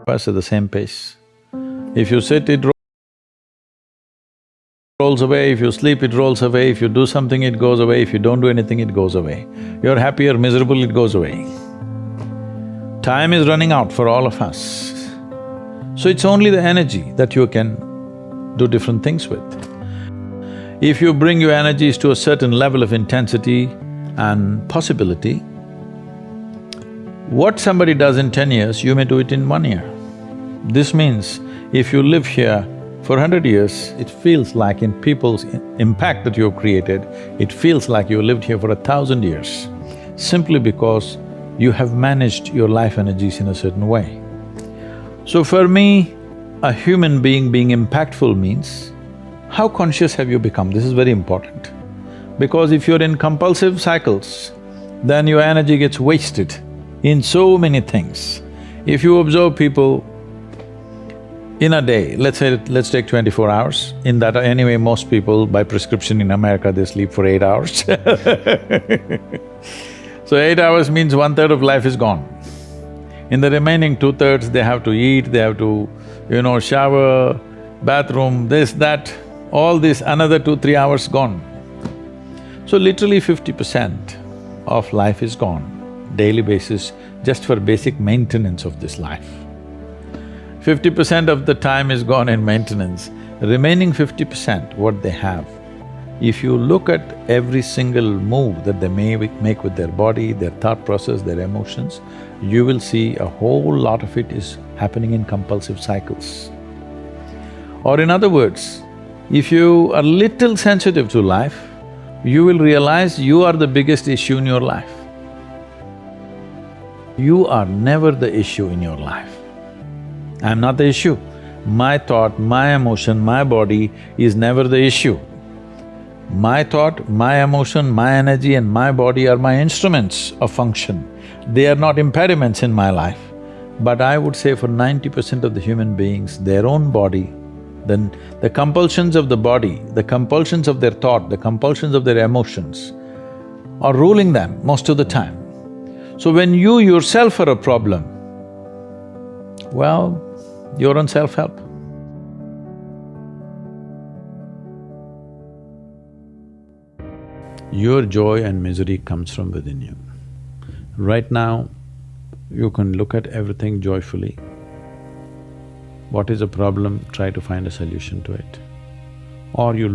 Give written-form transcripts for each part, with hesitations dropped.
us at the same pace. If you sit, it rolls away, if you sleep, it rolls away, if you do something, it goes away, if you don't do anything, it goes away. You're happy or miserable, it goes away. Time is running out for all of us. So it's only the energy that you can do different things with. If you bring your energies to a certain level of intensity and possibility, what somebody does in 10 years, you may do it in 1 year. This means if you live here for 100 years, it feels like in people's impact that you have created, it feels like you lived here for 1,000 years, simply because you have managed your life energies in a certain way. So for me, a human being impactful means, how conscious have you become? This is very important. Because if you're in compulsive cycles, then your energy gets wasted in so many things. If you observe people in a day, let's take 24 hours, in that anyway most people by prescription in America they sleep for 8 hours So 8 hours means 1/3 of life is gone. In the remaining 2/3 they have to eat, they have to, shower, bathroom, this, that, all this, another 2-3 hours gone. So literally 50% of life is gone, daily basis, just for basic maintenance of this life. 50% of the time is gone in maintenance, remaining 50%, what they have. If you look at every single move that they may make with their body, their thought process, their emotions, you will see a whole lot of it is happening in compulsive cycles. Or in other words, if you are little sensitive to life, you will realize you are the biggest issue in your life. You are never the issue in your life. I'm not the issue. My thought, my emotion, my body is never the issue. My thought, my emotion, my energy and my body are my instruments of function. They are not impediments in my life. But I would say for 90% of the human beings, their own body, then the compulsions of the body, the compulsions of their thought, the compulsions of their emotions are ruling them most of the time. So when you yourself are a problem, well, you're on self-help. Your joy and misery comes from within you. Right now, you can look at everything joyfully. What is a problem, try to find a solution to it. Or you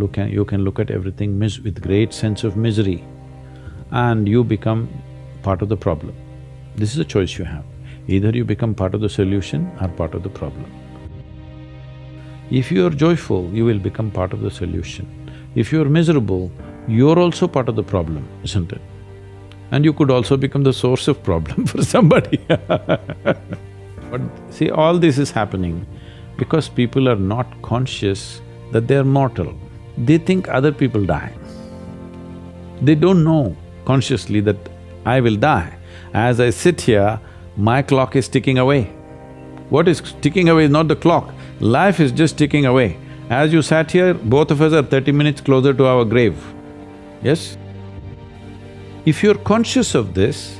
can look at everything with great sense of misery and you become part of the problem. This is a choice you have. Either you become part of the solution or part of the problem. If you are joyful, you will become part of the solution. If you are miserable, you're also part of the problem, isn't it? And you could also become the source of problem for somebody But see, all this is happening because people are not conscious that they're mortal. They think other people die. They don't know consciously that I will die. As I sit here, my clock is ticking away. What is ticking away is not the clock, life is just ticking away. As you sat here, both of us are 30 minutes closer to our grave, yes? If you're conscious of this,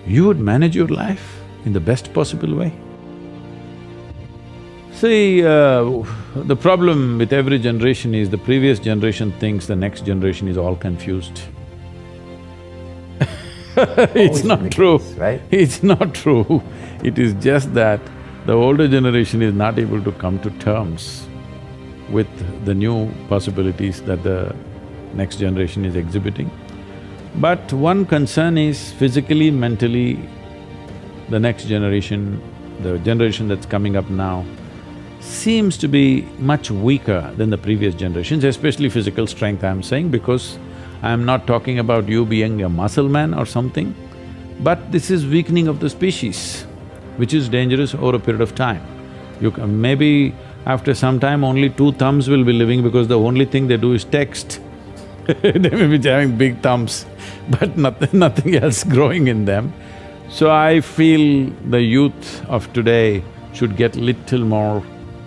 you would manage your life in the best possible way. See, the problem with every generation is the previous generation thinks the next generation is all confused. It's not true, right? It's not true. It is just that the older generation is not able to come to terms with the new possibilities that the next generation is exhibiting. But one concern is physically, mentally, the next generation, the generation that's coming up now, seems to be much weaker than the previous generations, especially physical strength I'm saying, because I'm not talking about you being a muscle man or something, but this is weakening of the species, which is dangerous over a period of time. Maybe after some time only 2 thumbs will be living because the only thing they do is text They may be having big thumbs, but nothing else growing in them. So I feel the youth of today should get little more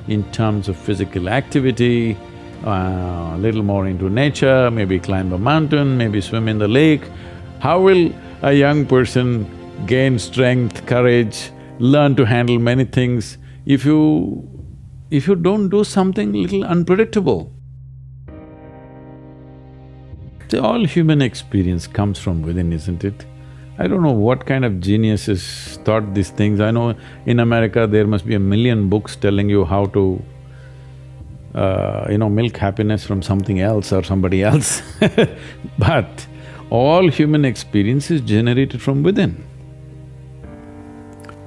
in terms of physical activity, little more into nature, maybe climb a mountain, maybe swim in the lake. How will a young person gain strength, courage, learn to handle many things If you don't do something little unpredictable, see, all human experience comes from within, isn't it? I don't know what kind of geniuses thought these things. I know in America there must be a million books telling you how to, milk happiness from something else or somebody else but all human experience is generated from within.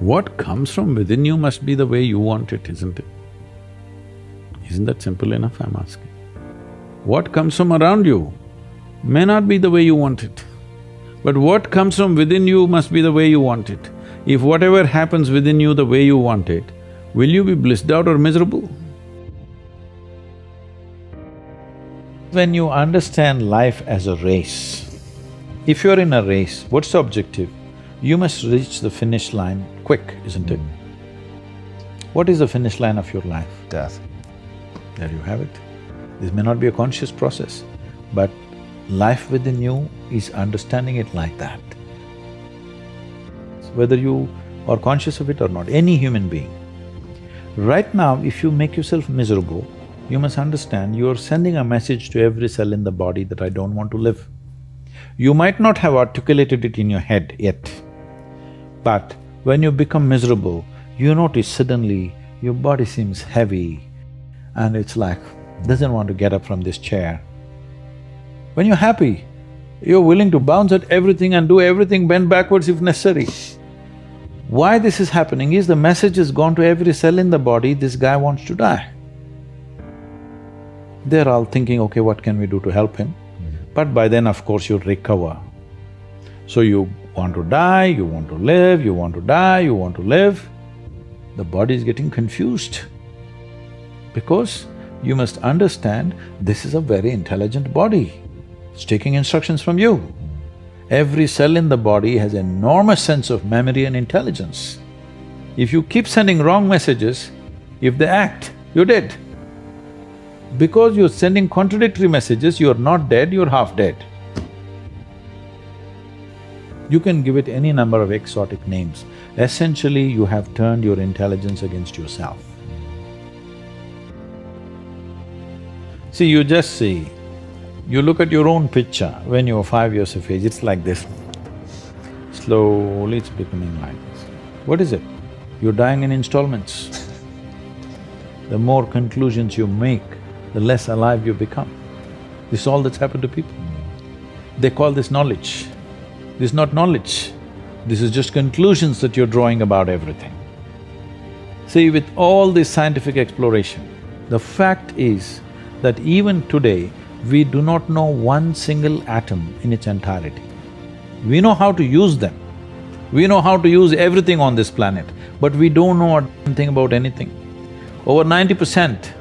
What comes from within you must be the way you want it, isn't it? Isn't that simple enough, I'm asking? What comes from around you may not be the way you want it, but what comes from within you must be the way you want it. If whatever happens within you the way you want it, will you be blissed out or miserable? When you understand life as a race, if you're in a race, what's the objective? You must reach the finish line quick, isn't it? What is the finish line of your life? Death. There you have it. This may not be a conscious process, but life within you is understanding it like that. Whether you are conscious of it or not, any human being. Right now, if you make yourself miserable, you must understand you are sending a message to every cell in the body that I don't want to live. You might not have articulated it in your head yet, but when you become miserable, you notice suddenly your body seems heavy and it's like, doesn't want to get up from this chair. When you're happy, you're willing to bounce at everything and do everything, bend backwards if necessary. Why this is happening is the message has gone to every cell in the body, this guy wants to die. They're all thinking, okay, what can we do to help him? But by then, of course, you'll recover. So you want to die, you want to live, you want to die, you want to live. The body is getting confused because you must understand this is a very intelligent body. It's taking instructions from you. Every cell in the body has an enormous sense of memory and intelligence. If you keep sending wrong messages, if they act, you're dead. Because you're sending contradictory messages, you're not dead, you're half dead. You can give it any number of exotic names. Essentially, you have turned your intelligence against yourself. See, you just see, you look at your own picture when you were 5 years of age, it's like this. Slowly it's becoming like this. What is it? You're dying in installments. The more conclusions you make, the less alive you become. This is all that's happened to people. They call this knowledge. This is not knowledge, this is just conclusions that you're drawing about everything. See, with all this scientific exploration, the fact is that even today, we do not know one single atom in its entirety. We know how to use them, we know how to use everything on this planet, but we don't know anything about anything. Over 90%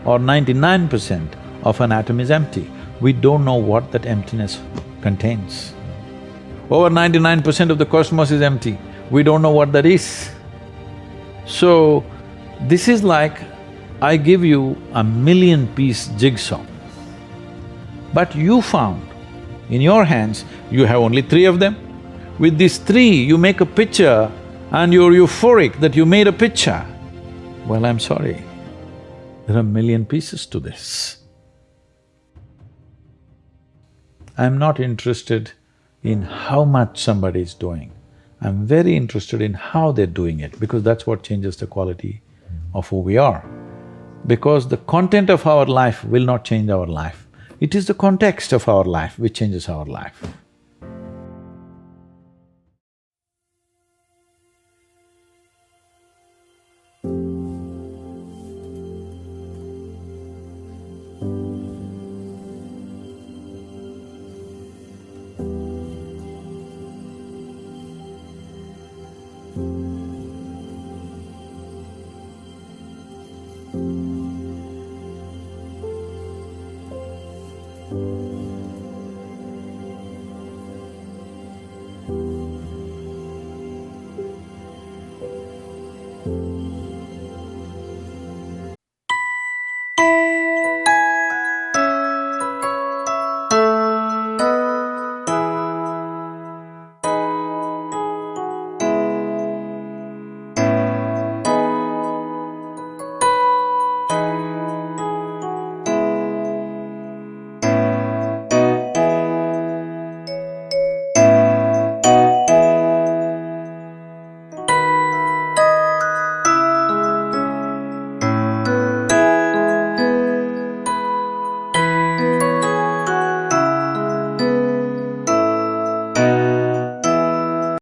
or 99% of an atom is empty. We don't know what that emptiness contains. Over 99% of the cosmos is empty. We don't know what that is. So, this is like I give you a 1,000,000-piece jigsaw, but you found in your hands, you have only 3 of them. With these 3, you make a picture and you're euphoric that you made a picture. Well, I'm sorry, there are 1,000,000 pieces to this. I'm not interested in how much somebody is doing. I'm very interested in how they're doing it, because that's what changes the quality of who we are. Because the content of our life will not change our life. It is the context of our life which changes our life.